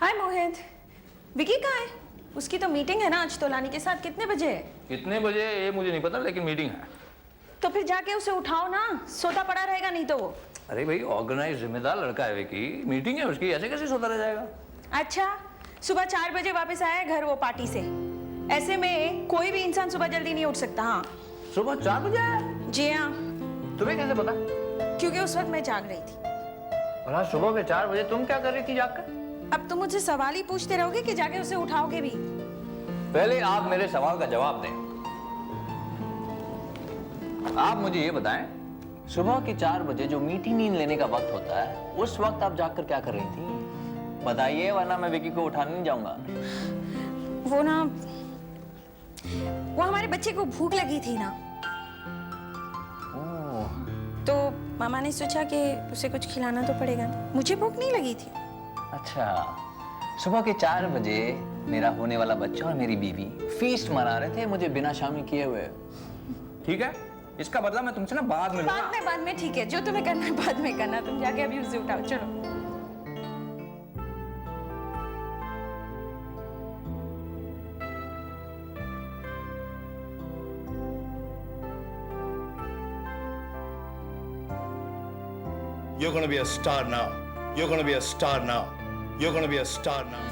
हाय मोहित, विकी कहाँ है? उसकी तो मीटिंग है ना आज तोलानी के साथ। कितने बजे है? कितने बजे ये मुझे नहीं पता, लेकिन मीटिंग है। तो फिर जाके उसे उठाओ ना, सोता पड़ा रहेगा नहीं तो वो। अरे भाई, ऑर्गेनाइज जिम्मेदार लड़का है विकी, मीटिंग है उसकी, ऐसे कैसे सोता रह जाएगा? अच्छा, सुबह 4 बजे वापस आया है घर वो पार्टी से। ऐसे में कोई भी इंसान सुबह जल्दी नहीं उठ सकता। हाँ, सुबह 4 बजे आया? जी हाँ, तुम्हें कैसे पता? क्योंकि उस वक्त मैं जाग रही थी। और आज सुबह के 4 बजे तुम क्या कर रही थी जाग कर? अब तुम मुझसे सवाल ही पूछते रहोगे कि जाके उसे उठाओगे भी? पहले आप मेरे सवाल का जवाब दें। आप मुझे ये बताएं, सुबह के 4 बजे जो मीठी नींद लेने का वक्त होता है, उस वक्त आप जागकर क्या कर रही थी? बताइए, वरना मैं विकी को उठाने नहीं जाऊंगा। वो हमारे बच्चे को भूख लगी थी ना, तो मामा ने सोचा कि उसे कुछ खिलाना तो पड़ेगा। मुझे भूख नहीं लगी थी। अच्छा, सुबह के 4 बजे मेरा होने वाला बच्चा और मेरी बीवी फीस्ट मना रहे थे मुझे बिना शामिल किए हुए। ठीक है, इसका बदला मैं तुमसे ना बाद में लूंगा। बाद में ठीक है, जो तुम्हें करना है बाद में करना। तुम जाके अभी उसे उठाओ, चलो। You're gonna be a star now. You're gonna be a star now. You're gonna be a star now.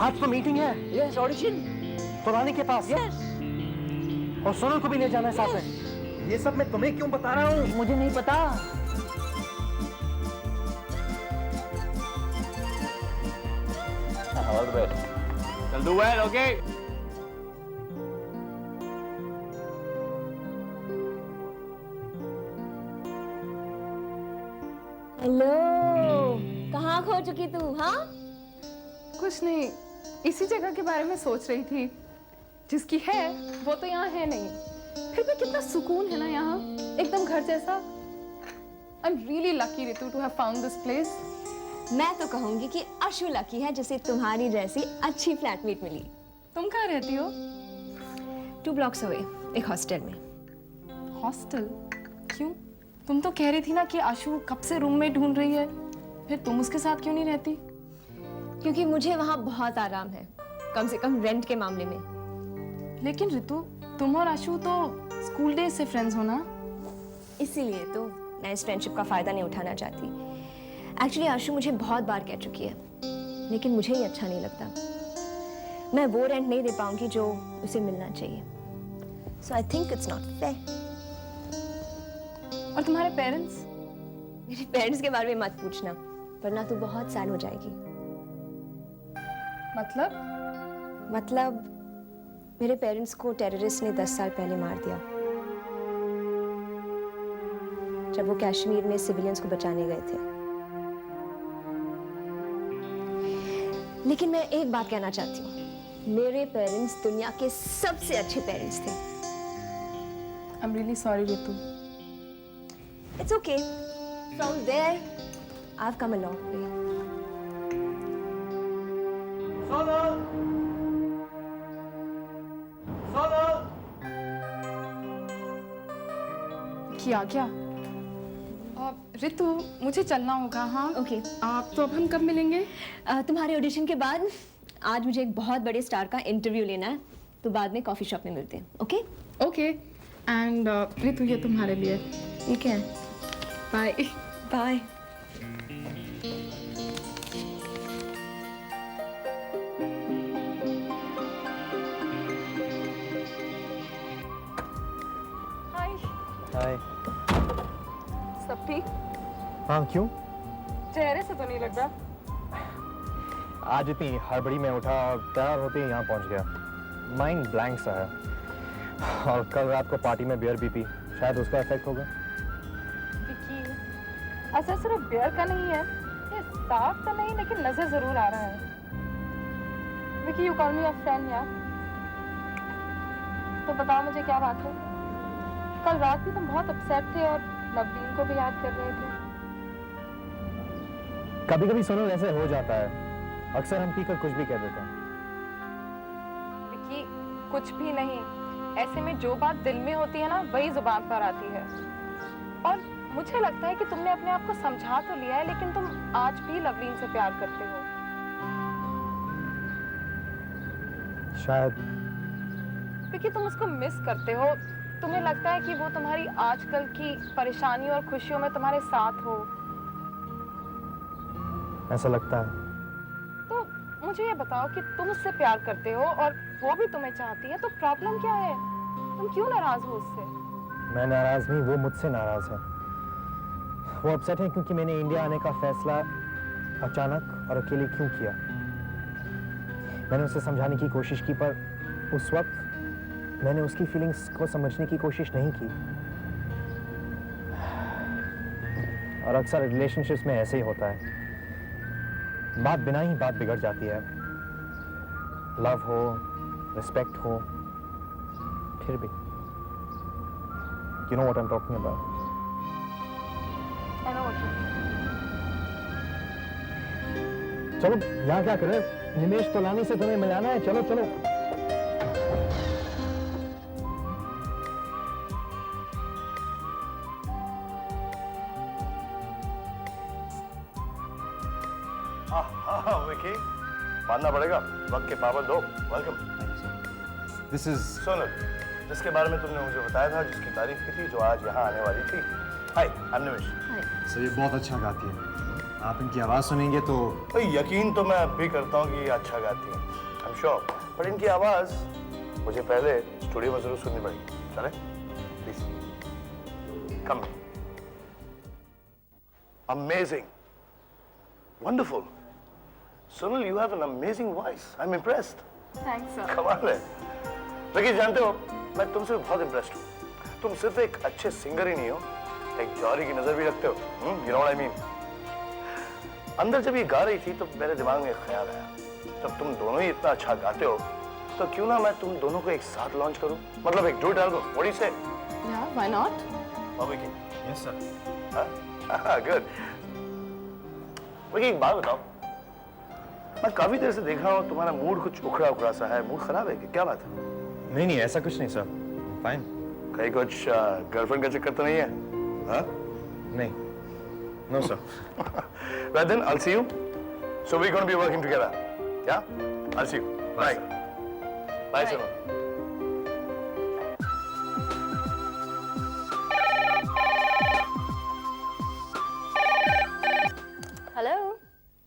आज तो मीटिंग है। यस, ऑडिशन तोलानी के पास। यस, और सोनल को भी ले जाना है साथ में। ये सब मैं तुम्हें क्यों बता रहा हूँ? मुझे नहीं पता। All the best. You'll do well, okay? Hello, कहाँ खो चुकी तू? हाँ, कुछ नहीं, इसी जगह के बारे में सोच रही थी। जिसकी है वो तो यहाँ है नहीं, फिर भी कितना सुकून है ना यहाँ, एकदम घर जैसा। I'm really lucky Ritu to have found this place. मैं तो कहूंगी कि अशु लकी है जिसे तुम्हारी जैसी अच्छी फ्लैटमेट मिली। तुम कहाँ रहती हो? 2 blocks away, एक हॉस्टल में। हॉस्टल? क्यों? तुम तो कह रही थी ना कि आशु कब से रूममेट ढूंढ रही है, फिर तुम उसके साथ क्यों नहीं रहती? क्योंकि मुझे वहाँ बहुत आराम है, कम से कम रेंट के मामले में। लेकिन रितु, तुम और आशु तो स्कूल डेज से फ्रेंड्स हो ना? इसीलिए तो मैं इस फ्रेंडशिप का फायदा नहीं उठाना चाहती। एक्चुअली आशु मुझे बहुत बार कह चुकी है, लेकिन मुझे ही अच्छा नहीं लगता। मैं वो रेंट नहीं दे पाऊंगी जो उसे मिलना चाहिए। So I think it's not fair. और तुम्हारे पेरेंट्स? मेरे पेरेंट्स के बारे में मत पूछना, वरना तू बहुत सैड हो जाएगी। मतलब मेरे पेरेंट्स को टेररिस्ट ने 10 साल पहले मार दिया, जब वो कश्मीर में सिविलियंस को बचाने गए थे। लेकिन मैं एक बात कहना चाहती हूँ, मेरे पेरेंट्स दुनिया के सबसे अच्छे पेरेंट्स थे। I'm really sorry, Ritu. It's okay. From there, I've come a long way. क्या क्या? रितु, मुझे चलना होगा। हाँ Okay. आप तो अब हम कब मिलेंगे? तुम्हारे ऑडिशन के बाद आज मुझे एक बहुत बड़े स्टार का इंटरव्यू लेना है, तो बाद में कॉफी शॉप में मिलते हैं। ओके? ओके। एंड रितु, ये तुम्हारे लिए। ठीक है, बाय। बाय। हाय। हाय। सब ठीक? हाँ, क्यों? चेहरे से तो नहीं लग रहा। आज इतनी हड़बड़ी में उठा और तैयार होते ही यहाँ पहुँच गया। माइंड ब्लैंक सा है। और कल रात को पार्टी में बियर भी पी, शायद उसका इफेक्ट होगा। विकी, असर सिर्फ बियर का नहीं है, ये साफ तो नहीं लेकिन नजर जरूर आ रहा है। Vicky, you call me your friend यार। तो बताओ मुझे क्या बात है? कल रात भी तुम बहुत अपसेट थे और नवदीन को भी याद कर रहे थे। कभी कभी सोनल ऐसे हो जाता है, अक्सर हम पीकर कुछ भी कह देते हैं। विकी, कुछ भी नहीं, ऐसे में जो बात दिल में होती है ना, वही जुबान पर आती है। और मुझे लगता है कि तुमने अपने आप को समझा तो लिया है, लेकिन तुम आज भी लवलीन से प्यार करते हो। शायद। क्योंकि तुम उसको मिस करते हो, तुम्हें लगता है कि वो तुम्हारी आजकल की परेशानियों और खुशियों में तुम्हारे साथ हो। ऐसा लगता है। तो मुझे ये बताओ कि तुम उससे प्यार करते हो और वो भी तुम्हें चाहती है, तो प्रॉब्लम क्या है? तुम क्यों नाराज हो उससे? मैं नाराज नहीं, वो मुझसे नाराज है। वो अपसेट है क्योंकि मैंने इंडिया आने का फैसला अचानक और अकेले क्यों किया। मैंने उसे समझाने की कोशिश की, पर उस वक्त मैंने उसकी फीलिंग्स को समझने की कोशिश नहीं की। और अक्सर रिलेशनशिप्स में ऐसे ही होता है, बात बिना ही बात बिगड़ जाती है। लव हो, रिस्पेक्ट हो, फिर भी। You know what I'm talking about? I know what you mean. चलो, यहाँ क्या कर रहे हो? निमेश तोलानी से तुम्हें मिलाना है, चलो चलो। विकी, मानना पड़ेगा, वक्त के पाबंद हो। वेलकम। This is सोनल, जिसके बारे में तुमने मुझे बताया था, जिसकी तारीफ की थी, जो आज यहाँ आने वाली थी। हाय, आई एम निमेश। सर, ये बहुत अच्छा गाती है। आप इनकी आवाज सुनेंगे तो भाई यकीन तो मैं अब भी करता हूँ कि ये अच्छा गाती है, आई एम श्योर। पर इनकी आवाज मुझे पहले स्टूडियो में जरूर सुननी पड़ेगी। चले please come. Amazing, wonderful. Sonal, you have an amazing voice. I am impressed. Thanks, sir. कमाल है। लेकिन जानते हो, मैं तुमसे बहुत इम्प्रेस्ड हूँ। तुम सिर्फ एक अच्छे सिंगर ही नहीं हो, एक जौहरी की नजर भी रखते हो। You know what I mean. अंदर जब ये गा रही थी तो मेरे दिमाग में एक ख्याल आया, जब तुम दोनों ही इतना अच्छा गाते हो तो क्यों ना मैं तुम दोनों को एक साथ लॉन्च करूं, मतलब एक duet album. What do you से? Yeah, why not? Vicky? Yes sir. हाँ, गुड। विकी, एक बात बताओ, मैं काफी देर से देख रहा हूँ तुम्हारा मूड कुछ उखड़ा उखड़ा सा है। मूड खराब है क्या? बात है? नहीं नहीं, ऐसा कुछ नहीं सर, फाइन। कहीं कुछ गर्लफ्रेंड का चक्कर तो नहीं है? हाँ? नहीं, no sir. Well then, I'll see you. So we're going to be working together. Yeah? I'll see you. Bye. Bye, Sonal.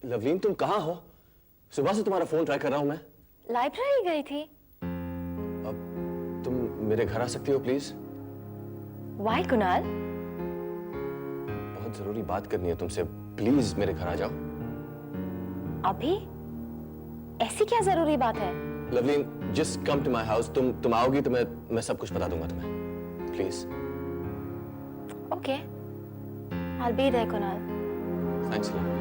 Lovleen तुम कहाँ हो? सुबह से तुम्हारा फोन ट्राई कर रहा हूं मैं। लाइब्रेरी गई थी। अब तुम मेरे घर आ सकती हो प्लीज? वाई कुणाल? बहुत जरूरी बात करनी है तुमसे, प्लीज मेरे घर आ जाओ। अभी? ऐसी क्या जरूरी बात है? Lovleen just come to my house. तुम आओगी तो मैं सब कुछ बता दूंगा तुम्हें, please. Okay, I'll be there, Kunal. Thanks love.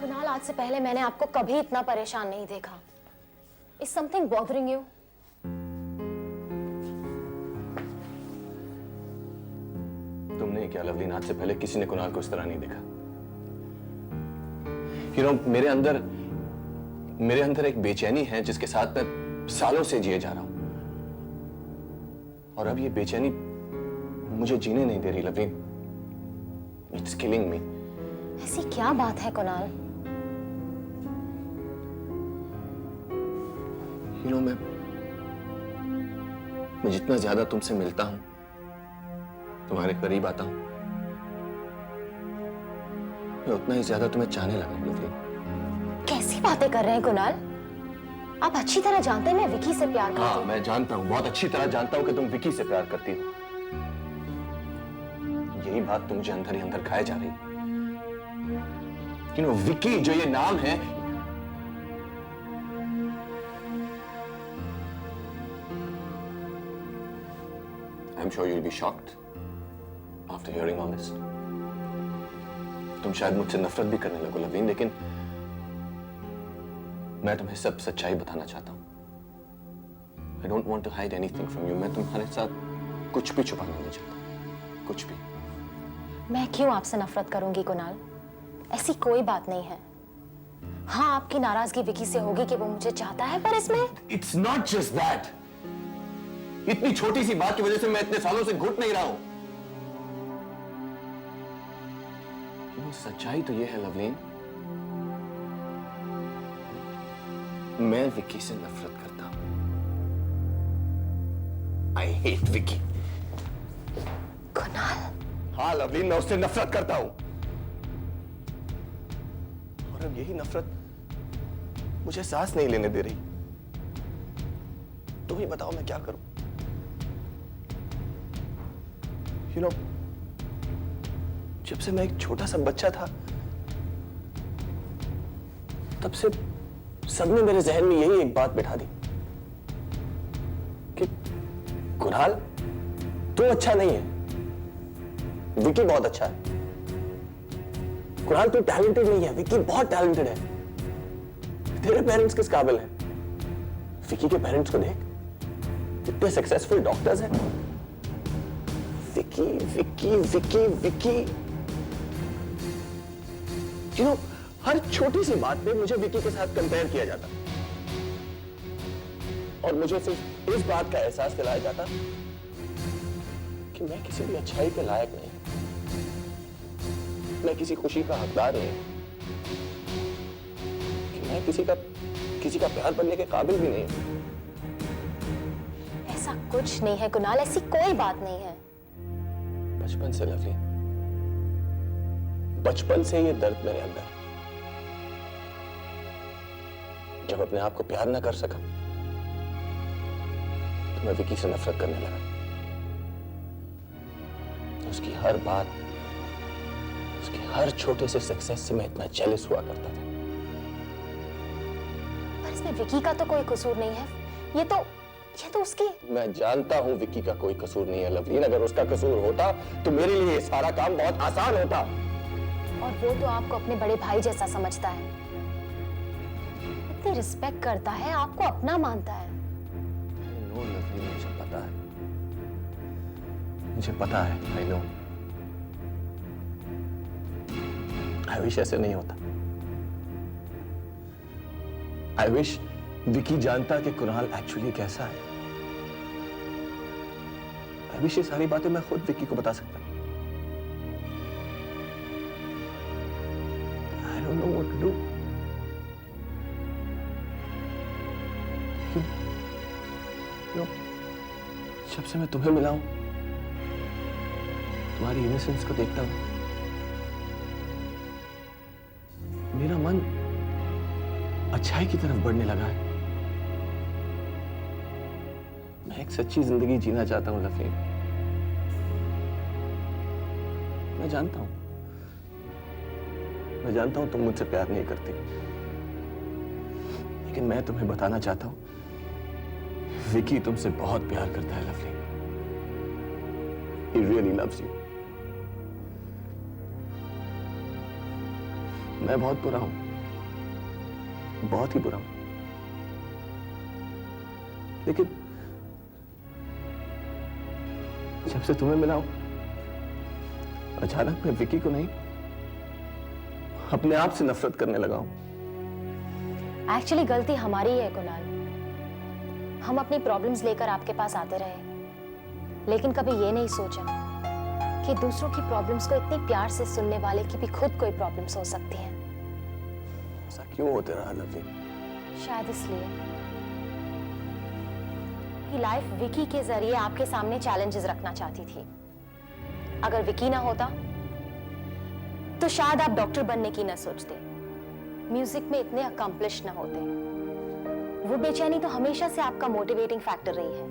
Kunal, आज से पहले मैंने आपको कभी इतना परेशान नहीं देखा। Is something bothering you? तुमने क्या लवलीन, आज से पहले किसी ने कुणाल को इस तरह नहीं देखा। मेरे अंदर एक बेचैनी है जिसके साथ मैं सालों से जिए जा रहा हूं, और अब ये बेचैनी मुझे जीने नहीं दे रही लवलीन। इट्स किलिंग मी। ऐसी क्या बात है कुणाल? मैं जितना ज्यादा तुमसे मिलता हूं, तुम्हारे करीब आता हूं, मैं उतना ही ज्यादा तुम्हें चाहने लगा हूं लवलीन। कैसी बातें कर रहे हैं कुणाल? आप अच्छी तरह जानते हैं मैं विकी से प्यार करती हाँ, हूँ। मैं जानता हूं, बहुत अच्छी तरह जानता हूं कि तुम विकी से प्यार करती हो। यही बात तो मुझे अंदर ही अंदर खाए जा रही। विकी जो ये नाम है, I'm sure you'll be shocked after hearing all this. तुम शायद मुझसे नफरत भी करने लगो लवलीन, लेकिन मैं तुम्हें सब सच्चाई बताना चाहता हूं। I don't want to hide anything from you. मैं तुम्हारे साथ कुछ भी छुपाना नहीं चाहता, कुछ भी। मैं क्यों आपसे नफरत करूंगी कुणाल? ऐसी कोई बात नहीं है। हाँ, आपकी नाराजगी विकी से होगी कि वो मुझे चाहता है, पर इसमें It's not just that. इतनी छोटी सी बात की वजह से मैं इतने सालों से घुट नहीं रहा हूं। सच्चाई तो ये है लवलीन, मैं विकी से नफरत करता हूं। I hate Vicky. कुणाल, हाँ लवलीन, मैं उससे नफरत करता हूं, और अब यही नफरत मुझे सांस नहीं लेने दे रही। तुम ही बताओ मैं क्या करूं? जब से मैं एक छोटा सा बच्चा था, तब से सबने मेरे जहन में यही एक बात बिठा दी कि कुणाल तू अच्छा नहीं है, विकी बहुत अच्छा है। कुणाल तू टैलेंटेड नहीं है, विकी बहुत टैलेंटेड है। तेरे पेरेंट्स किस काबिल हैं? विकी के पेरेंट्स को देख, कितने सक्सेसफुल डॉक्टर्स हैं। विकी विकी विकी विकी हर छोटी सी बात पे मुझे विकी के साथ कंपेयर किया जाता, और मुझे सिर्फ इस बात का एहसास दिलाया जाता कि मैं किसी भी अच्छाई के लायक नहीं, मैं किसी खुशी का हकदार नहीं, कि मैं किसी का प्यार बनने के काबिल भी नहीं। ऐसा कुछ नहीं है कुणाल, ऐसी कोई बात नहीं है। बचपन से लवलीन, बचपन से ये दर्द मेरे अंदर है। जब अपने आप को प्यार ना कर सका तो मैं विकी से नफरत करने लगा। उसकी हर बात, उसकी हर छोटे से सक्सेस से मैं इतना जेलस हुआ करता था। पर इसमें विकी का तो कोई कसूर नहीं है। ये तो उसकी। मैं जानता हूं विकी का कोई कसूर नहीं है लवलीन। अगर उसका कसूर होता तो मेरे लिए ये सारा काम बहुत आसान होता। और वो तो आपको अपने बड़े भाई जैसा समझता है, इतनी रिस्पेक्ट करता है, आपको अपना मानता है। नो लवलीन, मुझे पता है, मुझे पता है। I know. आई विश ऐसे नहीं होता। आई विश विकी जानता कि कुणाल एक्चुअली कैसा है। आई विश ये सारी बातें मैं खुद विकी को बता सकता। I don't know what to do. जब से मैं तुम्हें मिला हूं, तुम्हारी इनोसेंस को देखता हूं, मेरा मन अच्छाई की तरफ बढ़ने लगा है। मैं एक सच्ची जिंदगी जीना चाहता हूं लफी। मैं जानता हूं तुम मुझसे प्यार नहीं करती, लेकिन मैं तुम्हें बताना चाहता हूं विकी तुमसे बहुत प्यार करता है lovely. He really loves you. मैं बहुत बुरा हूं, बहुत ही बुरा हूं, लेकिन जब से तुम्हें मिला हूं, अचानक मैं विकी को नहीं, अपने आप से नफरत करने लगा हूं। एक्चुअली गलती हमारी है कुणाल। हम अपनी प्रॉब्लम्स लेकर आपके पास आते रहे, लेकिन कभी ये नहीं सोचा कि दूसरों की प्रॉब्लम्स को इतनी प्यार से सुनने वाले की भी खुद कोई प्रॉब्लम्स हो सकती हैं। ऐसा क्यों होते रहा लवली? शायद इसलिए कि लाइफ विकी के जरिए आपके सामने चैलेंजेस रखना चाहती थी। अगर विकी ना होता तो शायद आप डॉक्टर बनने की ना सोचते, म्यूजिक में इतने अकम्प्लिश ना होते। वो बेचैनी तो हमेशा से आपका मोटिवेटिंग फैक्टर रही है।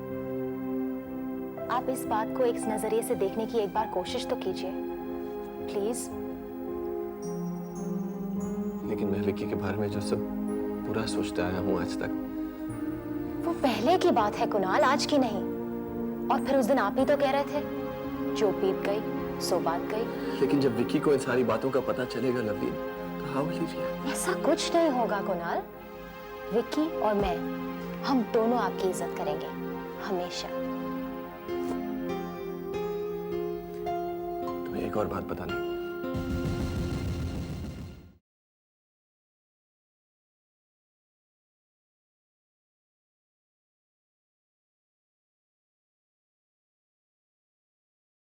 आप इस बात को एक नजरिए से देखने की एक बार कोशिश तो कीजिए प्लीज। लेकिन मैं विकी के बारे में जो सब बुरा सोचता आया हूं आज तक, वो पहले की बात है कुणाल, आज की नहीं। और फिर उस दिन आप ही तो कह रहे थे जो बीत गई सो बात गई। लेकिन जब विकी को इन सारी बातों का पता चलेगा लवली, तो हाउ विल ही रिएक्ट? ऐसा कुछ नहीं होगा कुणाल। विक्की और मैं, हम दोनों आपकी इज्जत करेंगे हमेशा। तुम्हें एक और बात बतानी,